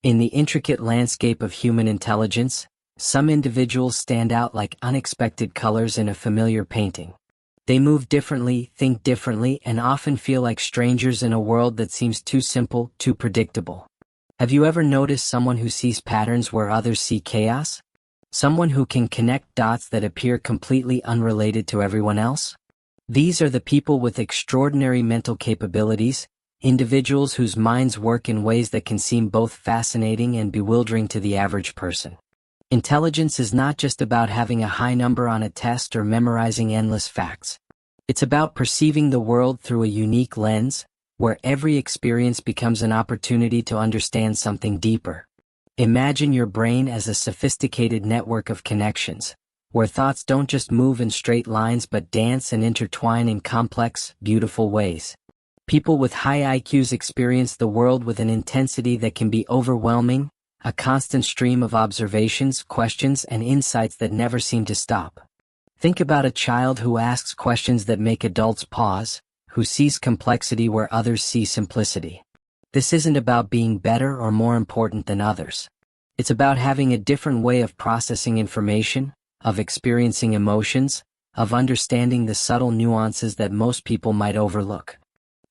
In the intricate landscape of human intelligence, some individuals stand out like unexpected colors in a familiar painting. They move differently, think differently, and often feel like strangers in a world that seems too simple, too predictable. Have you ever noticed someone who sees patterns where others see chaos? Someone who can connect dots that appear completely unrelated to everyone else? These are the people with extraordinary mental capabilities, individuals whose minds work in ways that can seem both fascinating and bewildering to the average person. Intelligence is not just about having a high number on a test or memorizing endless facts. It's about perceiving the world through a unique lens, where every experience becomes an opportunity to understand something deeper. Imagine your brain as a sophisticated network of connections, where thoughts don't just move in straight lines but dance and intertwine in complex, beautiful ways. People with high IQs experience the world with an intensity that can be overwhelming, a constant stream of observations, questions, and insights that never seem to stop. Think about a child who asks questions that make adults pause, who sees complexity where others see simplicity. This isn't about being better or more important than others. It's about having a different way of processing information, of experiencing emotions, of understanding the subtle nuances that most people might overlook.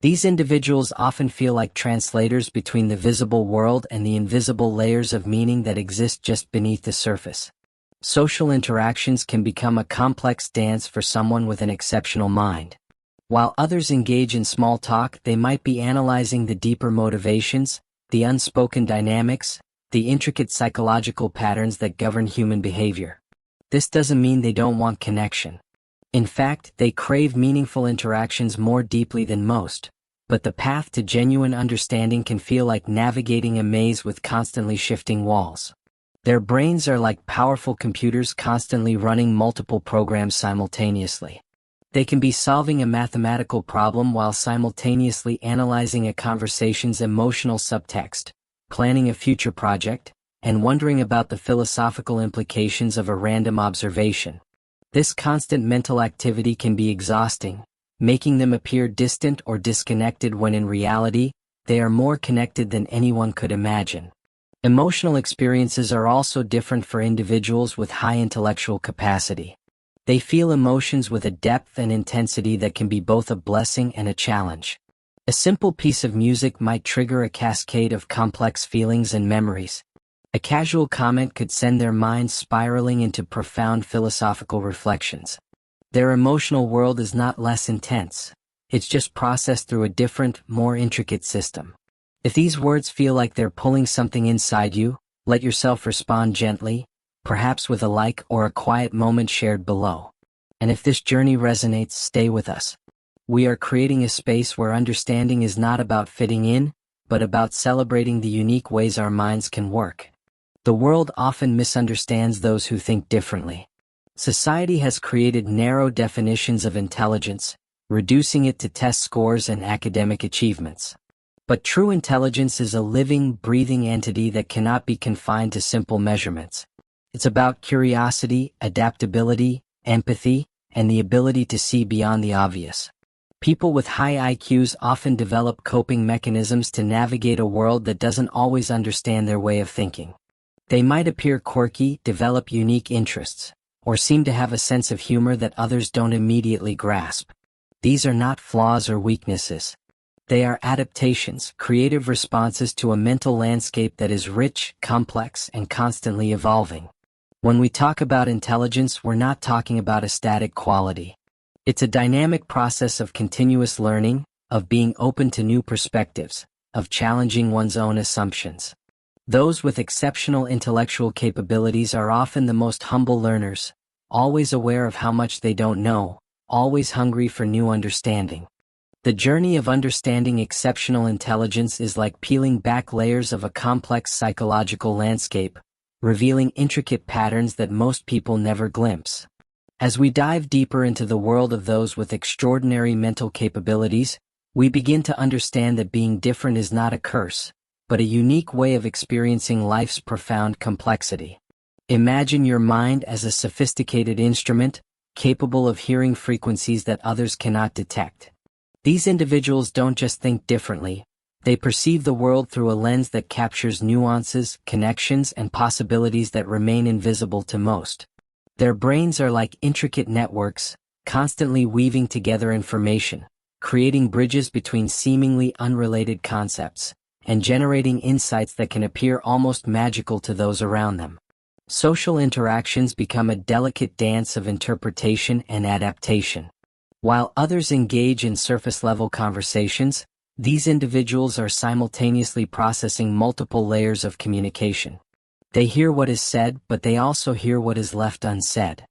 These individuals often feel like translators between the visible world and the invisible layers of meaning that exist just beneath the surface. Social interactions can become a complex dance for someone with an exceptional mind. While others engage in small talk, they might be analyzing the deeper motivations, the unspoken dynamics, the intricate psychological patterns that govern human behavior. This doesn't mean they don't want connection. In fact, they crave meaningful interactions more deeply than most, but the path to genuine understanding can feel like navigating a maze with constantly shifting walls. Their brains are like powerful computers constantly running multiple programs simultaneously. They can be solving a mathematical problem while simultaneously analyzing a conversation's emotional subtext, planning a future project, and wondering about the philosophical implications of a random observation. This constant mental activity can be exhausting, making them appear distant or disconnected when in reality, they are more connected than anyone could imagine. Emotional experiences are also different for individuals with high intellectual capacity. They feel emotions with a depth and intensity that can be both a blessing and a challenge. A simple piece of music might trigger a cascade of complex feelings and memories. A casual comment could send their minds spiraling into profound philosophical reflections. Their emotional world is not less intense. It's just processed through a different, more intricate system. If these words feel like they're pulling something inside you, let yourself respond gently, perhaps with a like or a quiet moment shared below. And if this journey resonates, stay with us. We are creating a space where understanding is not about fitting in, but about celebrating the unique ways our minds can work. The world often misunderstands those who think differently. Society has created narrow definitions of intelligence, reducing it to test scores and academic achievements. But true intelligence is a living, breathing entity that cannot be confined to simple measurements. It's about curiosity, adaptability, empathy, and the ability to see beyond the obvious. People with high IQs often develop coping mechanisms to navigate a world that doesn't always understand their way of thinking. They might appear quirky, develop unique interests, or seem to have a sense of humor that others don't immediately grasp. These are not flaws or weaknesses. They are adaptations, creative responses to a mental landscape that is rich, complex, and constantly evolving. When we talk about intelligence, we're not talking about a static quality. It's a dynamic process of continuous learning, of being open to new perspectives, of challenging one's own assumptions. Those with exceptional intellectual capabilities are often the most humble learners, always aware of how much they don't know, always hungry for new understanding. The journey of understanding exceptional intelligence is like peeling back layers of a complex psychological landscape, revealing intricate patterns that most people never glimpse. As we dive deeper into the world of those with extraordinary mental capabilities, we begin to understand that being different is not a curse, but a unique way of experiencing life's profound complexity. Imagine your mind as a sophisticated instrument, capable of hearing frequencies that others cannot detect. These individuals don't just think differently, They perceive the world through a lens that captures nuances, connections, and possibilities that remain invisible to most. Their brains are like intricate networks, constantly weaving together information, creating bridges between seemingly unrelated concepts, and generating insights that can appear almost magical to those around them. Social interactions become a delicate dance of interpretation and adaptation. While others engage in surface-level conversations, these individuals are simultaneously processing multiple layers of communication. They hear what is said, but they also hear what is left unsaid.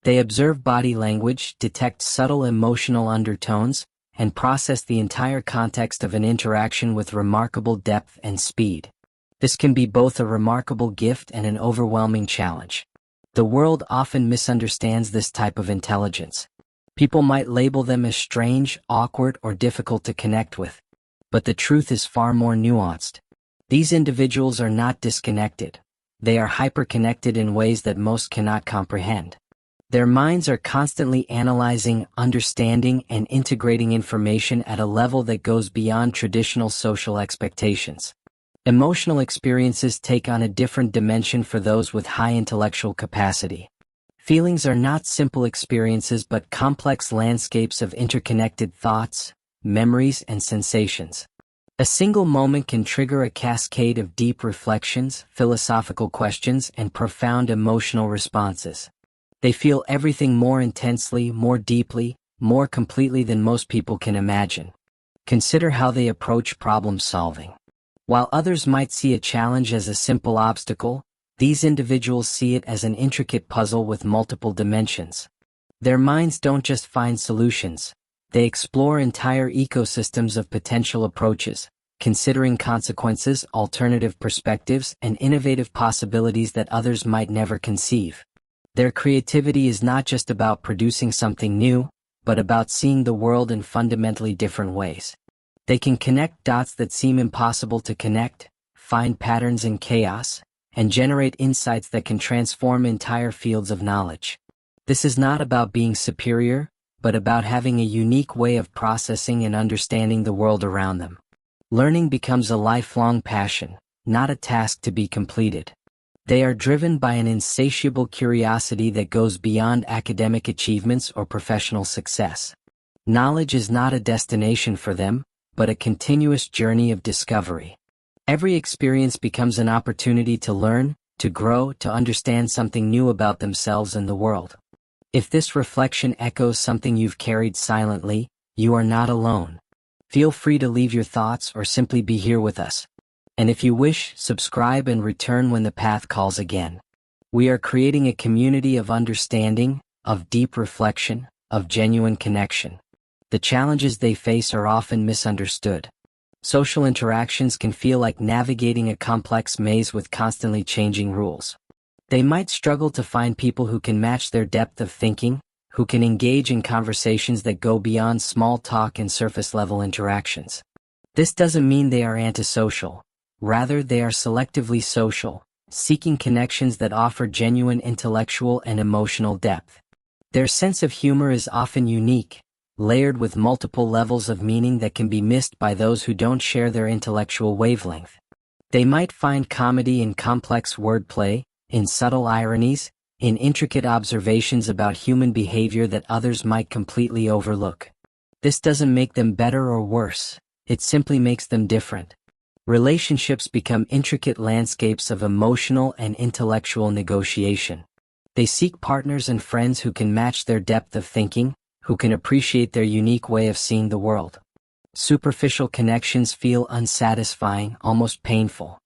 They observe body language, detect subtle emotional undertones, and process the entire context of an interaction with remarkable depth and speed. This can be both a remarkable gift and an overwhelming challenge. The world often misunderstands this type of intelligence. People might label them as strange, awkward, or difficult to connect with. But the truth is far more nuanced. These individuals are not disconnected. They are hyperconnected in ways that most cannot comprehend. Their minds are constantly analyzing, understanding, and integrating information at a level that goes beyond traditional social expectations. Emotional experiences take on a different dimension for those with high intellectual capacity. Feelings are not simple experiences but complex landscapes of interconnected thoughts, memories, and sensations. A single moment can trigger a cascade of deep reflections, philosophical questions, and profound emotional responses. They feel everything more intensely, more deeply, more completely than most people can imagine. Consider how they approach problem solving. While others might see a challenge as a simple obstacle, these individuals see it as an intricate puzzle with multiple dimensions. Their minds don't just find solutions, they explore entire ecosystems of potential approaches, considering consequences, alternative perspectives, and innovative possibilities that others might never conceive. Their creativity is not just about producing something new, but about seeing the world in fundamentally different ways. They can connect dots that seem impossible to connect, find patterns in chaos, and generate insights that can transform entire fields of knowledge. This is not about being superior, but about having a unique way of processing and understanding the world around them. Learning becomes a lifelong passion, not a task to be completed. They are driven by an insatiable curiosity that goes beyond academic achievements or professional success. Knowledge is not a destination for them, but a continuous journey of discovery. Every experience becomes an opportunity to learn, to grow, to understand something new about themselves and the world. If this reflection echoes something you've carried silently, you are not alone. Feel free to leave your thoughts or simply be here with us. And if you wish, subscribe and return when the path calls again. We are creating a community of understanding, of deep reflection, of genuine connection. The challenges they face are often misunderstood. Social interactions can feel like navigating a complex maze with constantly changing rules. They might struggle to find people who can match their depth of thinking, who can engage in conversations that go beyond small talk and surface-level interactions. This doesn't mean they are antisocial. Rather, they are selectively social, seeking connections that offer genuine intellectual and emotional depth. Their sense of humor is often unique, layered with multiple levels of meaning that can be missed by those who don't share their intellectual wavelength. They might find comedy in complex wordplay, in subtle ironies, in intricate observations about human behavior that others might completely overlook. This doesn't make them better or worse, it simply makes them different. Relationships become intricate landscapes of emotional and intellectual negotiation. They seek partners and friends who can match their depth of thinking, who can appreciate their unique way of seeing the world. Superficial connections feel unsatisfying, almost painful.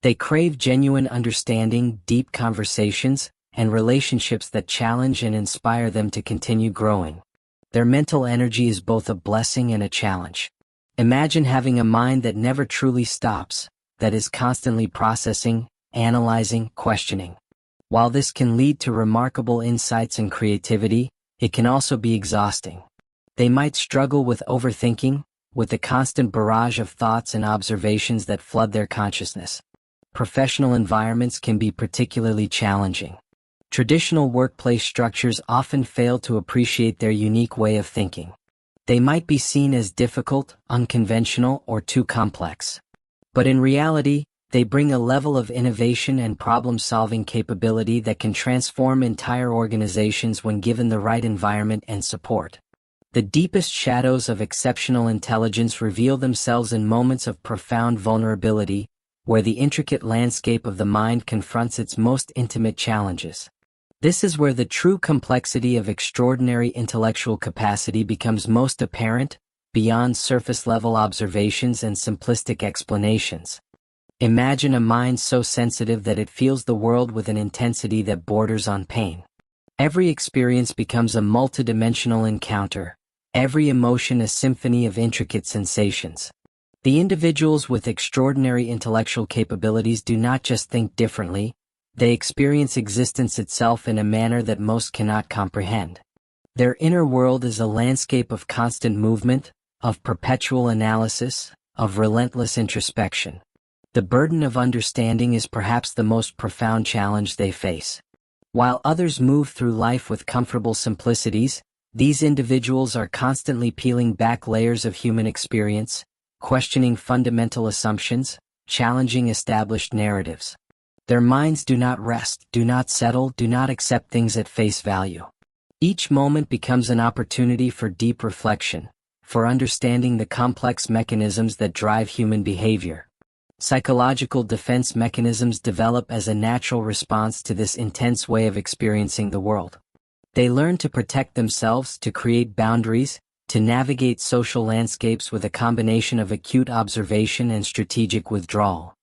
They crave genuine understanding, deep conversations, and relationships that challenge and inspire them to continue growing. Their mental energy is both a blessing and a challenge. Imagine having a mind that never truly stops, that is constantly processing, analyzing, questioning. While this can lead to remarkable insights and creativity, it can also be exhausting. They might struggle with overthinking, with the constant barrage of thoughts and observations that flood their consciousness. Professional environments can be particularly challenging. Traditional workplace structures often fail to appreciate their unique way of thinking. They might be seen as difficult, unconventional, or too complex. But in reality, they bring a level of innovation and problem-solving capability that can transform entire organizations when given the right environment and support. The deepest shadows of exceptional intelligence reveal themselves in moments of profound vulnerability, where the intricate landscape of the mind confronts its most intimate challenges. This is where the true complexity of extraordinary intellectual capacity becomes most apparent, beyond surface-level observations and simplistic explanations. Imagine a mind so sensitive that it feels the world with an intensity that borders on pain. Every experience becomes a multidimensional encounter, every emotion a symphony of intricate sensations. The individuals with extraordinary intellectual capabilities do not just think differently, they experience existence itself in a manner that most cannot comprehend. Their inner world is a landscape of constant movement, of perpetual analysis, of relentless introspection. The burden of understanding is perhaps the most profound challenge they face. While others move through life with comfortable simplicities, these individuals are constantly peeling back layers of human experience, questioning fundamental assumptions, challenging established narratives. Their minds do not rest, do not settle, do not accept things at face value. Each moment becomes an opportunity for deep reflection, for understanding the complex mechanisms that drive human behavior. Psychological defense mechanisms develop as a natural response to this intense way of experiencing the world. They learn to protect themselves, to create boundaries, to navigate social landscapes with a combination of acute observation and strategic withdrawal.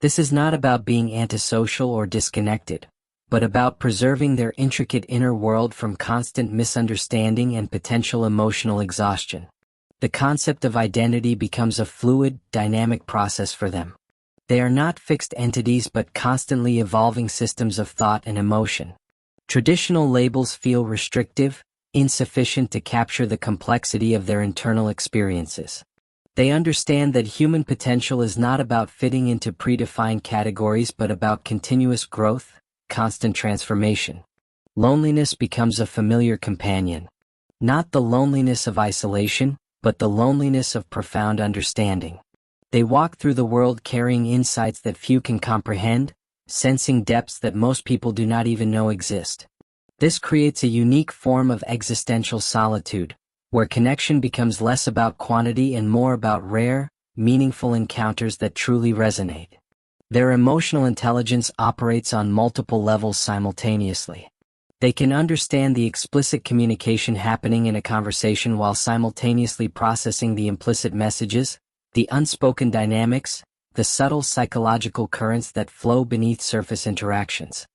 This is not about being antisocial or disconnected, but about preserving their intricate inner world from constant misunderstanding and potential emotional exhaustion. The concept of identity becomes a fluid, dynamic process for them. They are not fixed entities but constantly evolving systems of thought and emotion. Traditional labels feel restrictive, insufficient to capture the complexity of their internal experiences. They understand that human potential is not about fitting into predefined categories but about continuous growth, constant transformation. Loneliness becomes a familiar companion. Not the loneliness of isolation, but the loneliness of profound understanding. They walk through the world carrying insights that few can comprehend, sensing depths that most people do not even know exist. This creates a unique form of existential solitude, where connection becomes less about quantity and more about rare, meaningful encounters that truly resonate. Their emotional intelligence operates on multiple levels simultaneously. They can understand the explicit communication happening in a conversation while simultaneously processing the implicit messages, the unspoken dynamics, the subtle psychological currents that flow beneath surface interactions.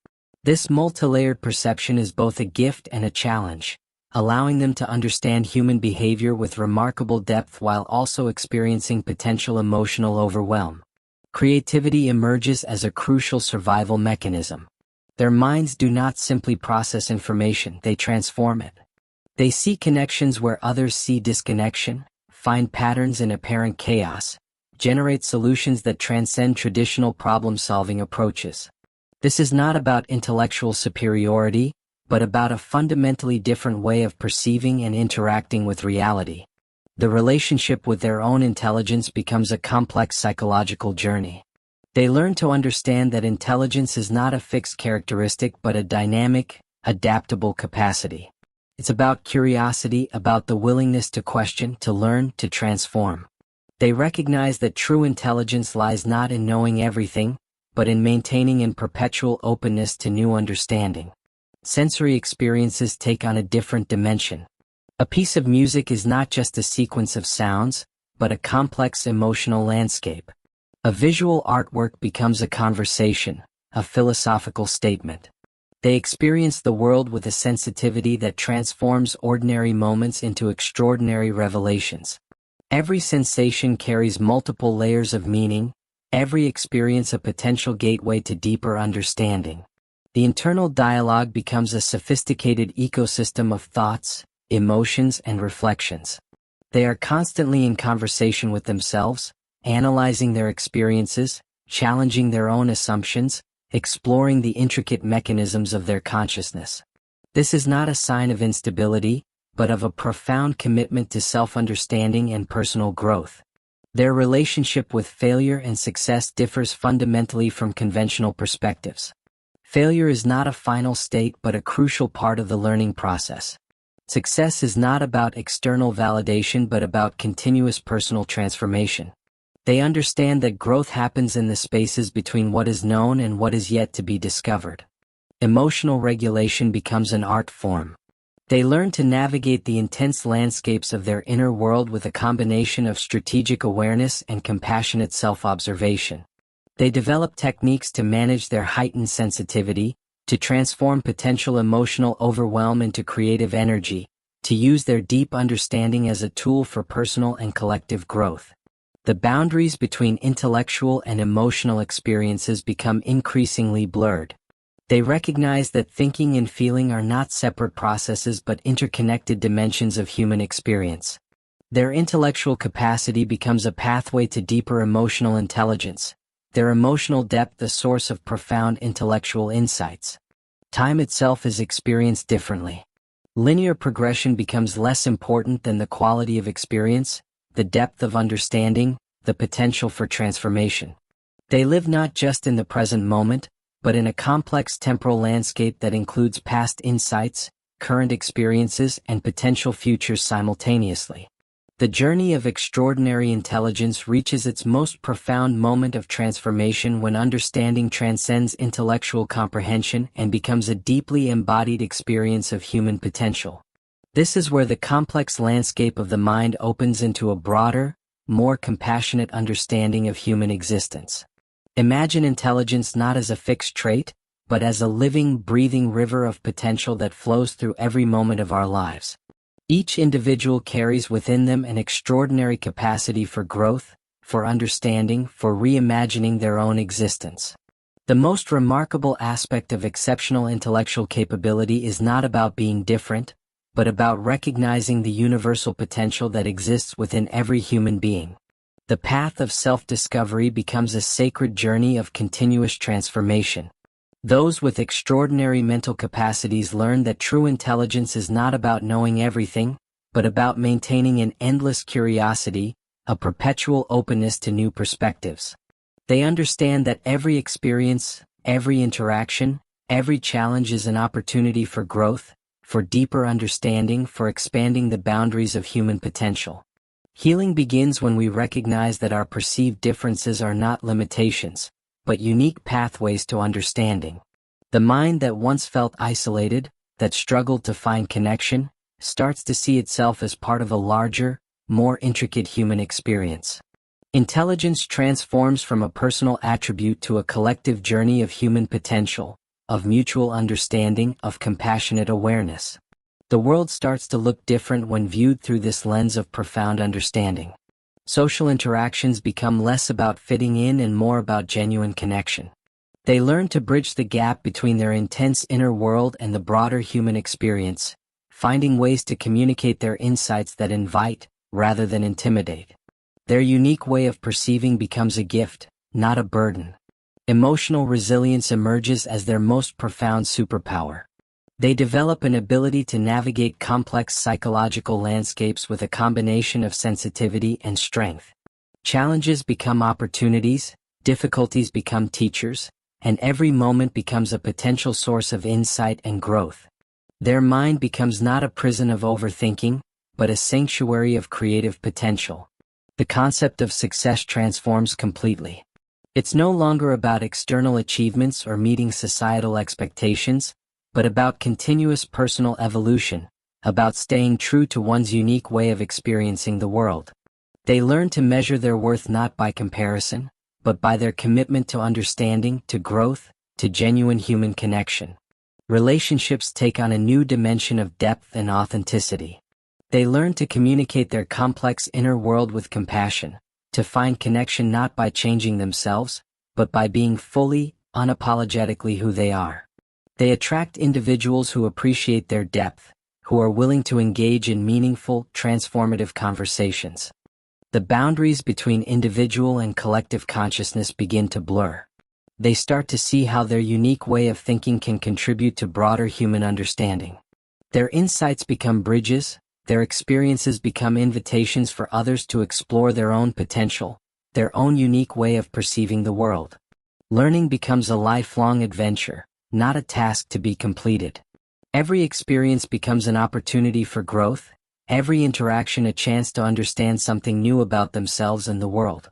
This multilayered perception is both a gift and a challenge, allowing them to understand human behavior with remarkable depth while also experiencing potential emotional overwhelm. Creativity emerges as a crucial survival mechanism. Their minds do not simply process information, they transform it. They see connections where others see disconnection, find patterns in apparent chaos, generate solutions that transcend traditional problem-solving approaches. This is not about intellectual superiority, but about a fundamentally different way of perceiving and interacting with reality. The relationship with their own intelligence becomes a complex psychological journey. They learn to understand that intelligence is not a fixed characteristic but a dynamic, adaptable capacity. It's about curiosity, about the willingness to question, to learn, to transform. They recognize that true intelligence lies not in knowing everything, but in maintaining in perpetual openness to new understanding. Sensory experiences take on a different dimension. A piece of music is not just a sequence of sounds, but a complex emotional landscape. A visual artwork becomes a conversation, a philosophical statement. They experience the world with a sensitivity that transforms ordinary moments into extraordinary revelations. Every sensation carries multiple layers of meaning, every experience a potential gateway to deeper understanding. The internal dialogue becomes a sophisticated ecosystem of thoughts, emotions, and reflections. They are constantly in conversation with themselves, analyzing their experiences, challenging their own assumptions, exploring the intricate mechanisms of their consciousness. This is not a sign of instability, but of a profound commitment to self-understanding and personal growth. Their relationship with failure and success differs fundamentally from conventional perspectives. Failure is not a final state but a crucial part of the learning process. Success is not about external validation but about continuous personal transformation. They understand that growth happens in the spaces between what is known and what is yet to be discovered. Emotional regulation becomes an art form. They learn to navigate the intense landscapes of their inner world with a combination of strategic awareness and compassionate self-observation. They develop techniques to manage their heightened sensitivity, to transform potential emotional overwhelm into creative energy, to use their deep understanding as a tool for personal and collective growth. The boundaries between intellectual and emotional experiences become increasingly blurred. They recognize that thinking and feeling are not separate processes but interconnected dimensions of human experience. Their intellectual capacity becomes a pathway to deeper emotional intelligence, their emotional depth a source of profound intellectual insights. Time itself is experienced differently. Linear progression becomes less important than the quality of experience, the depth of understanding, the potential for transformation. They live not just in the present moment, but in a complex temporal landscape that includes past insights, current experiences, and potential futures simultaneously. The journey of extraordinary intelligence reaches its most profound moment of transformation when understanding transcends intellectual comprehension and becomes a deeply embodied experience of human potential. This is where the complex landscape of the mind opens into a broader, more compassionate understanding of human existence. Imagine intelligence not as a fixed trait, but as a living, breathing river of potential that flows through every moment of our lives. Each individual carries within them an extraordinary capacity for growth, for understanding, for reimagining their own existence. The most remarkable aspect of exceptional intellectual capability is not about being different, but about recognizing the universal potential that exists within every human being. The path of self-discovery becomes a sacred journey of continuous transformation. Those with extraordinary mental capacities learn that true intelligence is not about knowing everything, but about maintaining an endless curiosity, a perpetual openness to new perspectives. They understand that every experience, every interaction, every challenge is an opportunity for growth, for deeper understanding, for expanding the boundaries of human potential. Healing begins when we recognize that our perceived differences are not limitations, but unique pathways to understanding. The mind that once felt isolated, that struggled to find connection, starts to see itself as part of a larger, more intricate human experience. Intelligence transforms from a personal attribute to a collective journey of human potential, of mutual understanding, of compassionate awareness. The world starts to look different when viewed through this lens of profound understanding. Social interactions become less about fitting in and more about genuine connection. They learn to bridge the gap between their intense inner world and the broader human experience, finding ways to communicate their insights that invite, rather than intimidate. Their unique way of perceiving becomes a gift, not a burden. Emotional resilience emerges as their most profound superpower. They develop an ability to navigate complex psychological landscapes with a combination of sensitivity and strength. Challenges become opportunities, difficulties become teachers, and every moment becomes a potential source of insight and growth. Their mind becomes not a prison of overthinking, but a sanctuary of creative potential. The concept of success transforms completely. It's no longer about external achievements or meeting societal expectations, but about continuous personal evolution, about staying true to one's unique way of experiencing the world. They learn to measure their worth not by comparison, but by their commitment to understanding, to growth, to genuine human connection. Relationships take on a new dimension of depth and authenticity. They learn to communicate their complex inner world with compassion, to find connection not by changing themselves, but by being fully, unapologetically who they are. They attract individuals who appreciate their depth, who are willing to engage in meaningful, transformative conversations. The boundaries between individual and collective consciousness begin to blur. They start to see how their unique way of thinking can contribute to broader human understanding. Their insights become bridges, their experiences become invitations for others to explore their own potential, their own unique way of perceiving the world. Learning becomes a lifelong adventure, not a task to be completed. Every experience becomes an opportunity for growth, every interaction a chance to understand something new about themselves and the world.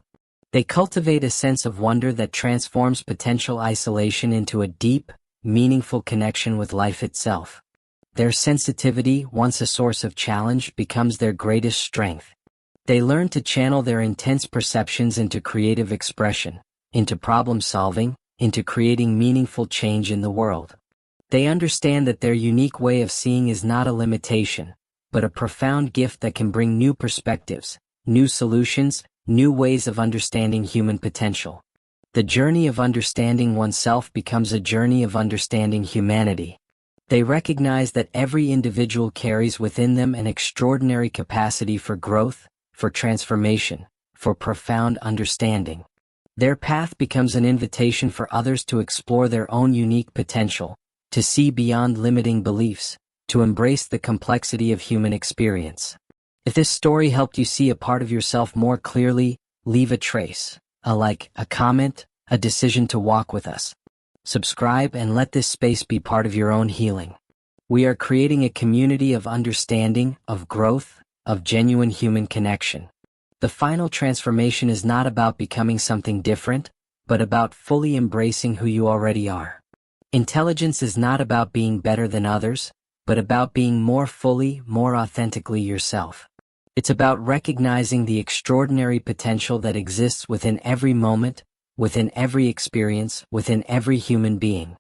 They cultivate a sense of wonder that transforms potential isolation into a deep, meaningful connection with life itself. Their sensitivity, once a source of challenge, becomes their greatest strength. They learn to channel their intense perceptions into creative expression, into problem solving, into creating meaningful change in the world. They understand that their unique way of seeing is not a limitation, but a profound gift that can bring new perspectives, new solutions, new ways of understanding human potential. The journey of understanding oneself becomes a journey of understanding humanity. They recognize that every individual carries within them an extraordinary capacity for growth, for transformation, for profound understanding. Their path becomes an invitation for others to explore their own unique potential, to see beyond limiting beliefs, to embrace the complexity of human experience. If this story helped you see a part of yourself more clearly, leave a trace, a like, a comment, a decision to walk with us. Subscribe and let this space be part of your own healing. We are creating a community of understanding, of growth, of genuine human connection. The final transformation is not about becoming something different, but about fully embracing who you already are. Intelligence is not about being better than others, but about being more fully, more authentically yourself. It's about recognizing the extraordinary potential that exists within every moment, within every experience, within every human being.